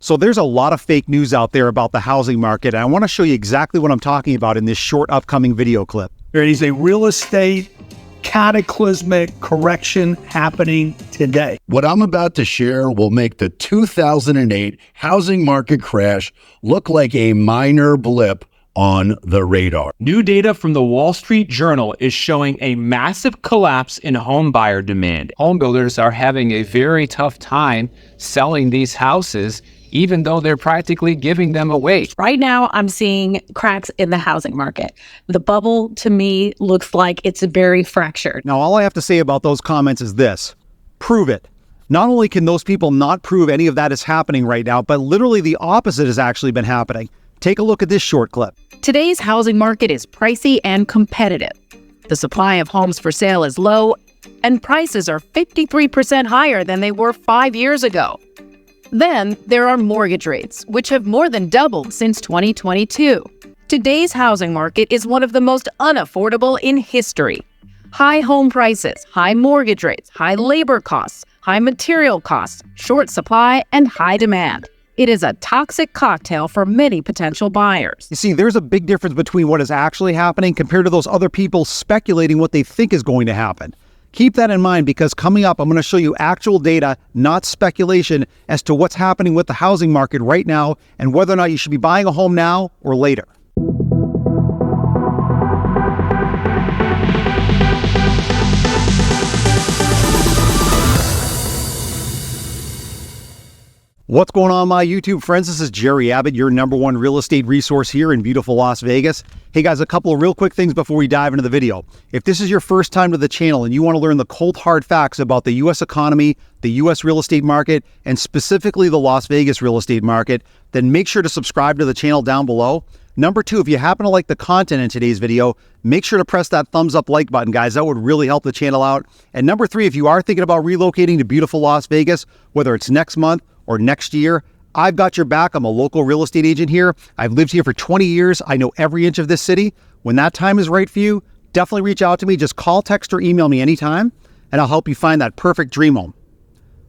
So there's a lot of fake news out there about the housing market, and I want to show you exactly what I'm talking about in this short upcoming video clip. There is a real estate cataclysmic correction happening today. What I'm about to share will make the 2008 housing market crash look like a minor blip on the radar. New data from the Wall Street Journal is showing a massive collapse in home buyer demand. Home builders are having a very tough time selling these houses, even though they're practically giving them away. Right now, I'm seeing cracks in the housing market. The bubble, to me, looks like it's very fractured. Now, all I have to say about those comments is this: prove it. Not only can those people not prove any of that is happening right now, but literally the opposite has actually been happening. Take a look at this short clip. Today's housing market is pricey and competitive. The supply of homes for sale is low, and prices are 53% higher than they were 5 years ago. Then there are mortgage rates, which have more than doubled since 2022. Today's housing market is one of the most unaffordable in history. High home prices, high mortgage rates, high labor costs, high material costs, short supply, and high demand. It is a toxic cocktail for many potential buyers. You see, there's a big difference between what is actually happening compared to those other people speculating what they think is going to happen. Keep that in mind, because coming up, I'm going to show you actual data, not speculation, as to what's happening with the housing market right now and whether or not you should be buying a home now or later. What's going on, my YouTube friends? This is Jerry Abbott, your #1 real estate resource here in beautiful Las Vegas. Hey guys, a couple of real quick things before we dive into the video. If this is your first time to the channel and you want to learn the cold hard facts about the U.S. economy, the U.S. real estate market, and specifically the Las Vegas real estate market, then make sure to subscribe to the channel down below. Number 2, if you happen to like the content in today's video, make sure to press that thumbs up like button, guys. That would really help the channel out. And number 3, if you are thinking about relocating to beautiful Las Vegas, whether it's next month or next year, I've got your back. I'm a local real estate agent here. I've lived here for 20 years. I know every inch of this city. When that time is right for you, definitely reach out to me. Just call, text, or email me anytime, and I'll help you find that perfect dream home.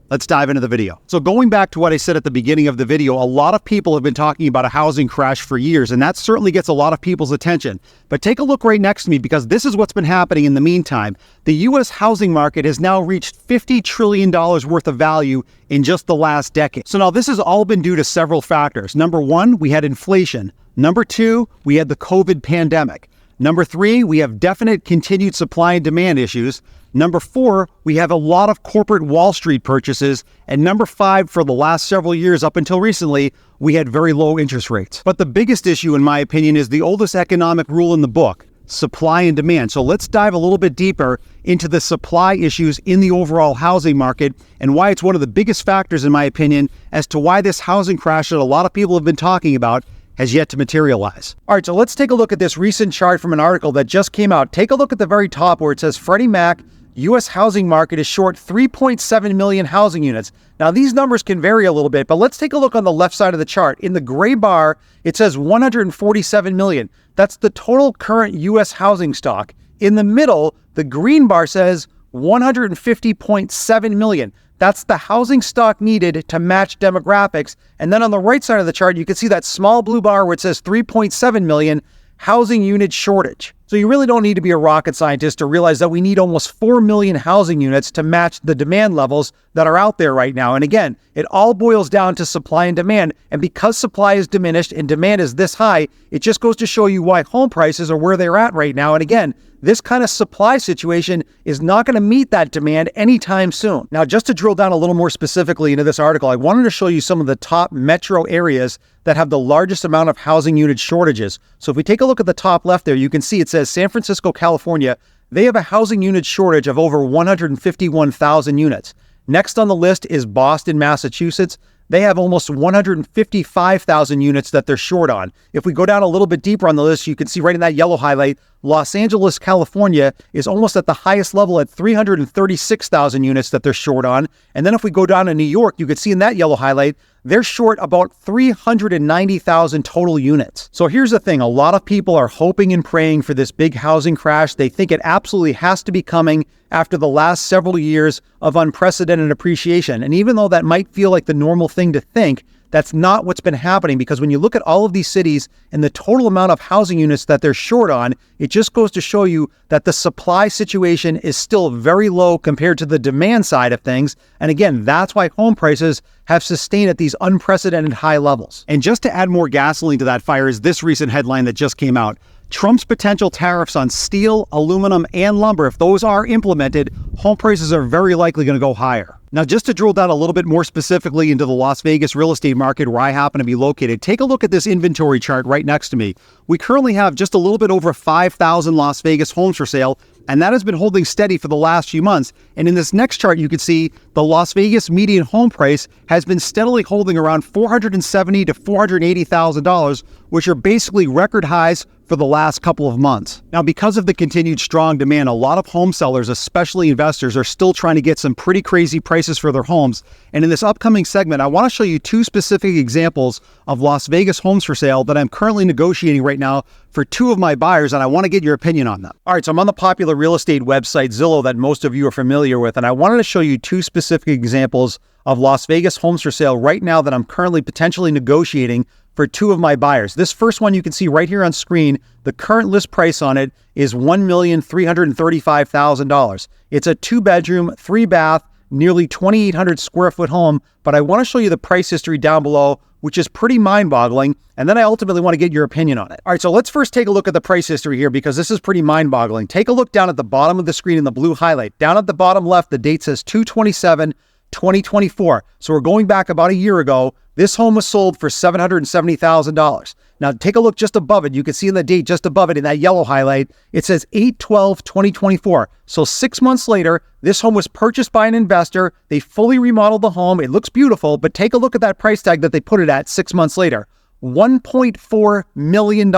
Let's dive into the video. So going back to what I said at the beginning of the video, a lot of people have been talking about a housing crash for years, and that certainly gets a lot of people's attention. But take a look right next to me, because this is what's been happening in the meantime. The U.S. housing market has now reached $50 trillion worth of value in just the last decade. So now this has all been due to several factors. Number 1, we had inflation. Number 2, we had the COVID pandemic. Number 3, we have definite continued supply and demand issues. Number 4, we have a lot of corporate Wall Street purchases. And number 5, for the last several years up until recently, we had very low interest rates. But the biggest issue, in my opinion, is the oldest economic rule in the book: supply and demand. So let's dive a little bit deeper into the supply issues in the overall housing market and why it's one of the biggest factors, in my opinion, as to why this housing crash that a lot of people have been talking about has yet to materialize. All right, so let's take a look at this recent chart from an article that just came out. Take a look at the very top where it says Freddie Mac U.S. housing market is short 3.7 million housing units. Now, these numbers can vary a little bit, but let's take a look on the left side of the chart. In the gray bar, it says 147 million. That's the total current U.S. housing stock. In the middle, the green bar says 150.7 million. That's the housing stock needed to match demographics. And then on the right side of the chart, you can see that small blue bar where it says 3.7 million, housing unit shortage. So you really don't need to be a rocket scientist to realize that we need almost 4 million housing units to match the demand levels that are out there right now. And again, it all boils down to supply and demand. And because supply is diminished and demand is this high, it just goes to show you why home prices are where they're at right now. And again, this kind of supply situation is not going to meet that demand anytime soon. Now, just to drill down a little more specifically into this article, I wanted to show you some of the top metro areas that have the largest amount of housing unit shortages. So if we take a look at the top left there, you can see it says San Francisco, California. They have a housing unit shortage of over 151,000 units. Next on the list is Boston, Massachusetts. They have almost 155,000 units that they're short on. If we go down a little bit deeper on the list, you can see right in that yellow highlight, Los Angeles, California is almost at the highest level at 336,000 units that they're short on. And then if we go down to New York, you can see in that yellow highlight, they're short about 390,000 total units. So here's the thing. A lot of people are hoping and praying for this big housing crash. They think it absolutely has to be coming after the last several years of unprecedented appreciation. And even though that might feel like the normal thing to think, That's not what's been happening, because when you look at all of these cities and the total amount of housing units that they're short on, it just goes to show you that the supply situation is still very low compared to the demand side of things. And again, that's why home prices have sustained at these unprecedented high levels. And just to add more gasoline to that fire is this recent headline that just came out. Trump's potential tariffs on steel, aluminum, and lumber, if those are implemented, home prices are very likely going to go higher. Now, just to drill down a little bit more specifically into the Las Vegas real estate market where I happen to be located, take a look at this inventory chart right next to me. We currently have just a little bit over 5,000 Las Vegas homes for sale, and that has been holding steady for the last few months. And in this next chart, you can see the Las Vegas median home price has been steadily holding around $470,000 to $480,000, which are basically record highs for the last couple of months. Now, because of the continued strong demand, a lot of home sellers, especially investors, are still trying to get some pretty crazy prices for their homes. And in this upcoming segment, I want to show you two specific examples of Las Vegas homes for sale that I'm currently negotiating right now for two of my buyers, and I want to get your opinion on them. All right, so I'm on the popular real estate website Zillow that most of you are familiar with, and I wanted to show you two specific examples of Las Vegas homes for sale right now that I'm currently potentially negotiating for two of my buyers. This first one you can see right here on screen. The current list price on it is $1,335,000. It's a 2-bedroom, 3-bath, nearly 2,800 square foot home, but I want to show you the price history down below, which is pretty mind-boggling, and then I ultimately want to get your opinion on it. All right, so let's first take a look at the price history here, because this is pretty mind-boggling. Take a look down at the bottom of the screen in the blue highlight. Down at the bottom left, the date says 2/27/2024. So we're going back about a year ago. This home was sold for $770,000. Now take a look just above it. You can see in the date just above it in that yellow highlight, it says 8/12/2024. So 6 months later, this home was purchased by an investor. They fully remodeled the home. It looks beautiful, but take a look at that price tag that they put it at 6 months later. $1.4 million,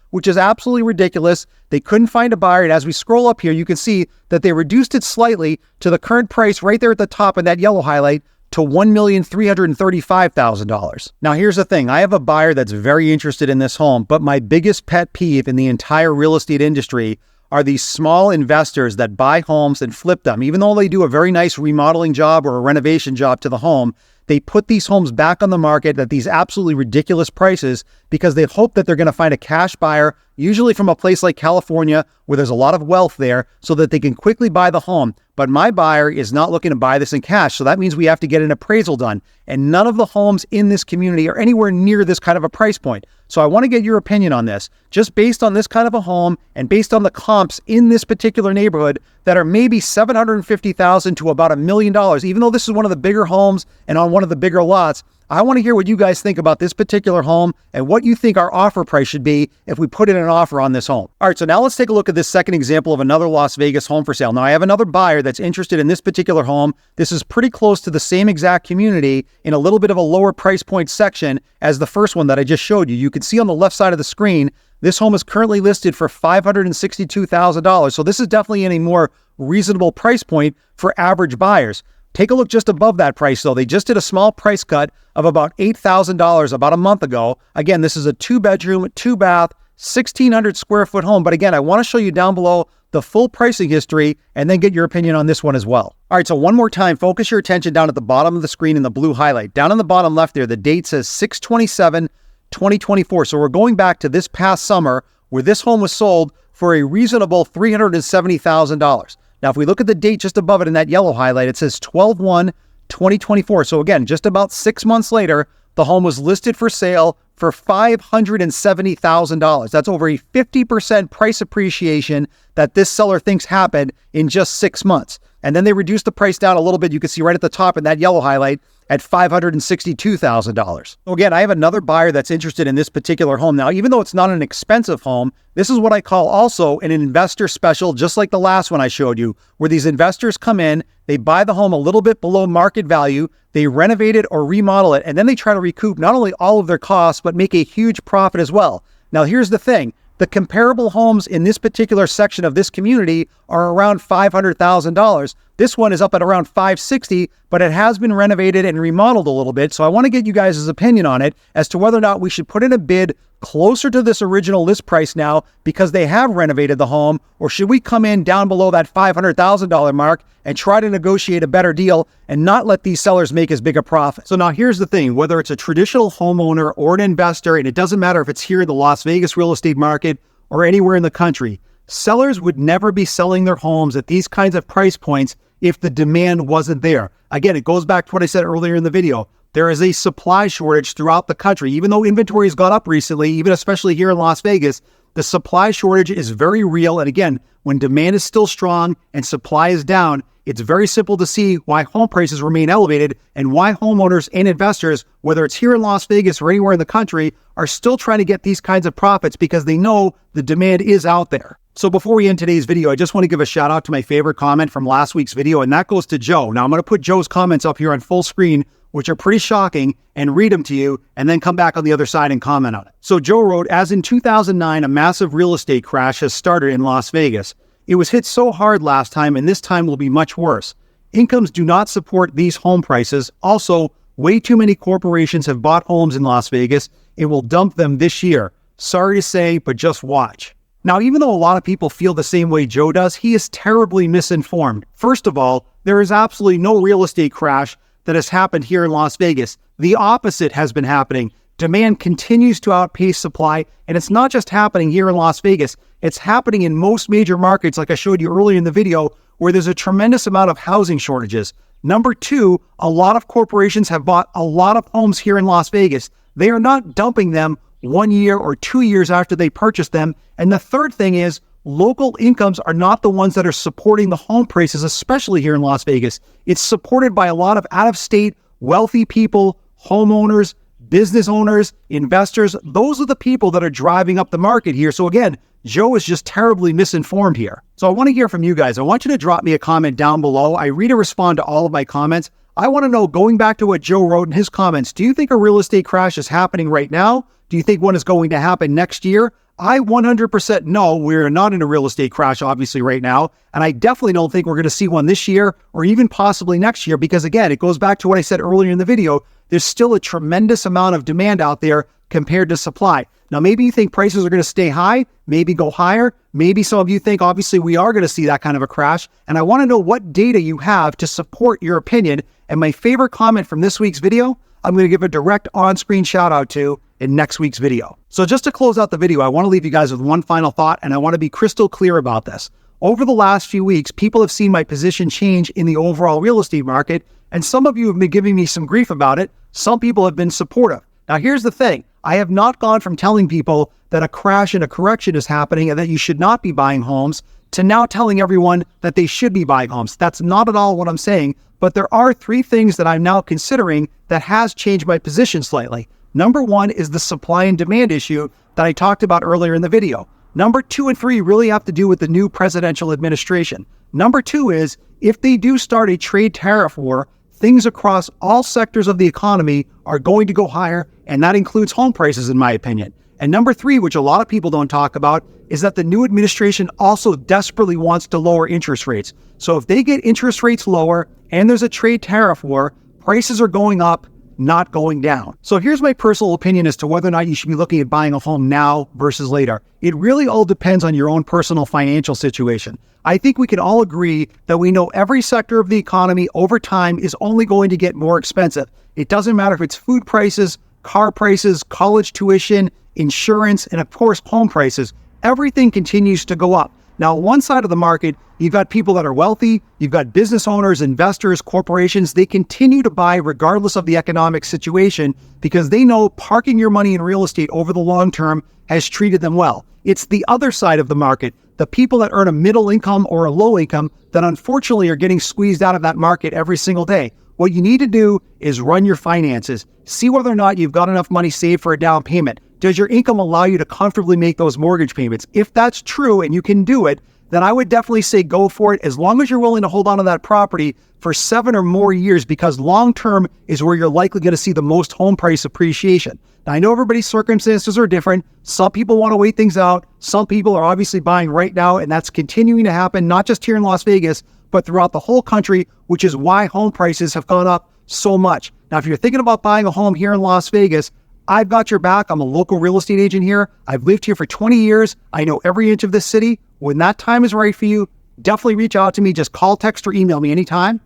which is absolutely ridiculous. They couldn't find a buyer. And as we scroll up here, you can see that they reduced it slightly to the current price right there at the top in that yellow highlight to $1,335,000. Now, here's the thing. I have a buyer that's very interested in this home, but my biggest pet peeve in the entire real estate industry are these small investors that buy homes and flip them. Even though they do a very nice remodeling job or a renovation job to the home, they put these homes back on the market at these absolutely ridiculous prices because they hope that they're going to find a cash buyer, usually from a place like California where there's a lot of wealth there, so that they can quickly buy the home. But my buyer is not looking to buy this in cash, so that means we have to get an appraisal done. And none of the homes in this community are anywhere near this kind of a price point. So I want to get your opinion on this, just based on this kind of a home and based on the comps in this particular neighborhood that are maybe $750,000 to about $1 million. Even though this is one of the bigger homes and on one of the bigger lots, I want to hear what you guys think about this particular home and what you think our offer price should be if we put in an offer on this home. All right, so now let's take a look at this second example of another Las Vegas home for sale. Now, I have another buyer that's interested in this particular home. This is pretty close to the same exact community in a little bit of a lower price point section as the first one that I just showed you. You can see on the left side of the screen, this home is currently listed for $562,000. So this is definitely in a more reasonable price point for average buyers. Take a look just above that price, though. They just did a small price cut of about $8,000 about a month ago. Again, this is a 2-bedroom, 2-bath, 1,600 square foot home. But again, I want to show you down below the full pricing history and then get your opinion on this one as well. All right, so one more time, focus your attention down at the bottom of the screen in the blue highlight. Down in the bottom left there, the date says 6/27/2024. So we're going back to this past summer where this home was sold for a reasonable $370,000. Now, if we look at the date just above it in that yellow highlight, it says 12/1/2024. So again, just about 6 months later, the home was listed for sale for $570,000. That's over a 50% price appreciation that this seller thinks happened in just 6 months. And then they reduced the price down a little bit. You can see right at the top in that yellow highlight at $562,000. So again, I have another buyer that's interested in this particular home. Now, even though it's not an expensive home, this is what I call also an investor special, just like the last one I showed you, where these investors come in, they buy the home a little bit below market value, they renovate it or remodel it, and then they try to recoup not only all of their costs, but make a huge profit as well. Now, here's the thing. The comparable homes in this particular section of this community are around $500,000, This one is up at around 560, but it has been renovated and remodeled a little bit. So I want to get you guys' opinion on it as to whether or not we should put in a bid closer to this original list price now because they have renovated the home, or should we come in down below that $500,000 mark and try to negotiate a better deal and not let these sellers make as big a profit? So now here's the thing, whether it's a traditional homeowner or an investor, and it doesn't matter if it's here in the Las Vegas real estate market or anywhere in the country, sellers would never be selling their homes at these kinds of price points if the demand wasn't there. Again, it goes back to what I said earlier in the video. There is a supply shortage throughout the country. Even though inventory has gone up recently, even especially here in Las Vegas, the supply shortage is very real. And again, when demand is still strong and supply is down, it's very simple to see why home prices remain elevated and why homeowners and investors, whether it's here in Las Vegas or anywhere in the country, are still trying to get these kinds of profits because they know the demand is out there. So before we end today's video, I just want to give a shout out to my favorite comment from last week's video, and that goes to Joe. Now I'm going to put Joe's comments up here on full screen, which are pretty shocking, and read them to you, and then come back on the other side and comment on it. So Joe wrote, as in 2009, a massive real estate crash has started in Las Vegas. It was hit so hard last time, and this time will be much worse. Incomes do not support these home prices. Also, way too many corporations have bought homes in Las Vegas. It will dump them this year. Sorry to say, but just watch. Now, even though a lot of people feel the same way Joe does, he is terribly misinformed. First of all, there is absolutely no real estate crash that has happened here in Las Vegas. The opposite has been happening. Demand continues to outpace supply, and it's not just happening here in Las Vegas. It's happening in most major markets, like I showed you earlier in the video, where there's a tremendous amount of housing shortages. Number two, a lot of corporations have bought a lot of homes here in Las Vegas. They are not dumping them 1 year or 2 years after they purchased them. And the third thing is, local incomes are not the ones that are supporting the home prices, especially here in Las Vegas. It's supported by a lot of out-of-state wealthy people, homeowners, business owners, investors. Those are the people that are driving up the market here. So again, Joe is just terribly misinformed here. So I want to hear from you guys. I want you to drop me a comment down below. I read and respond to all of my comments. I want to know, going back to what Joe wrote in his comments, do you think a real estate crash is happening right now? Do you think one is going to happen next year? I 100% know we're not in a real estate crash, obviously, right now. And I definitely don't think we're going to see one this year or even possibly next year, because again, it goes back to what I said earlier in the video. There's still a tremendous amount of demand out there compared to supply. Now, maybe you think prices are going to stay high, maybe go higher. Maybe some of you think, obviously, we are going to see that kind of a crash. And I want to know what data you have to support your opinion. And my favorite comment from this week's video, I'm going to give a direct on-screen shout out to in next week's video. So just to close out the video, I want to leave you guys with one final thought, and I want to be crystal clear about this. Over the last few weeks, people have seen my position change in the overall real estate market, and some of you have been giving me some grief about it. Some people have been supportive. Now, here's the thing. I have not gone from telling people that a crash and a correction is happening and that you should not be buying homes to now telling everyone that they should be buying homes. That's not at all what I'm saying, but there are 3 things that I'm now considering that has changed my position slightly. Number 1 is the supply and demand issue that I talked about earlier in the video. Number 2 and 3 really have to do with the new presidential administration. Number 2 is, if they do start a trade tariff war, things across all sectors of the economy are going to go higher, and that includes home prices, in my opinion. And number 3, which a lot of people don't talk about, is that the new administration also desperately wants to lower interest rates. So if they get interest rates lower and there's a trade tariff war, prices are going up, not going down. So here's my personal opinion as to whether or not you should be looking at buying a home now versus later. It really all depends on your own personal financial situation. I think we can all agree that we know every sector of the economy over time is only going to get more expensive. It doesn't matter if it's food prices, car prices, college tuition, insurance, and of course, home prices. Everything continues to go up. Now, on one side of the market, you've got people that are wealthy, you've got business owners, investors, corporations. They continue to buy regardless of the economic situation because they know parking your money in real estate over the long term has treated them well. It's the other side of the market, the people that earn a middle income or a low income that unfortunately are getting squeezed out of that market every single day. What you need to do is run your finances. See whether or not you've got enough money saved for a down payment. Does your income allow you to comfortably make those mortgage payments? If that's true and you can do it, then I would definitely say go for it, as long as you're willing to hold on to that property for 7 or more years, because long-term is where you're likely going to see the most home price appreciation. Now, I know everybody's circumstances are different. Some people want to wait things out. Some people are obviously buying right now, and that's continuing to happen, not just here in Las Vegas, but throughout the whole country, which is why home prices have gone up so much. Now, if you're thinking about buying a home here in Las Vegas, I've got your back. I'm a local real estate agent here. I've lived here for 20 years. I know every inch of this city. When that time is right for you, definitely reach out to me. Just call, text, or email me anytime,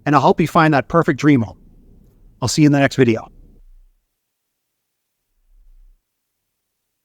and I'll help you find that perfect dream home. I'll see you in the next video.